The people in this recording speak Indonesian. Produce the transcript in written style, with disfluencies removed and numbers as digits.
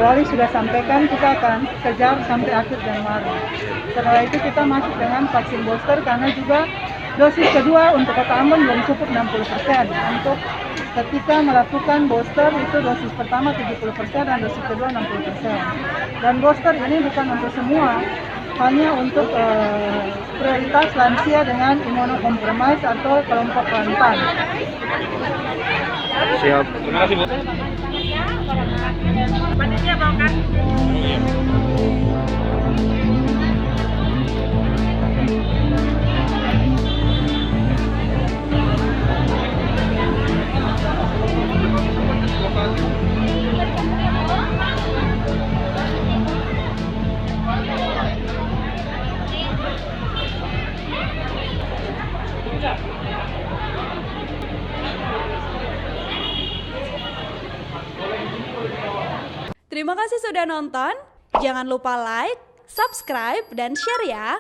Wali sudah sampaikan kita akan kejar sampai akhir Januari. Setelah itu kita masuk dengan vaksin booster karena juga dosis kedua untuk Kota Ambon belum cukup 60%. Untuk ketika melakukan booster itu dosis pertama 70% dan dosis kedua 60%. Dan booster ini bukan untuk semua, hanya untuk prioritas lansia dengan imunokompromis atau kelompok rentan. Siap. Terima kasih, Bu. Panitia bawakan. Terima kasih sudah nonton. Jangan lupa like, subscribe, dan share ya.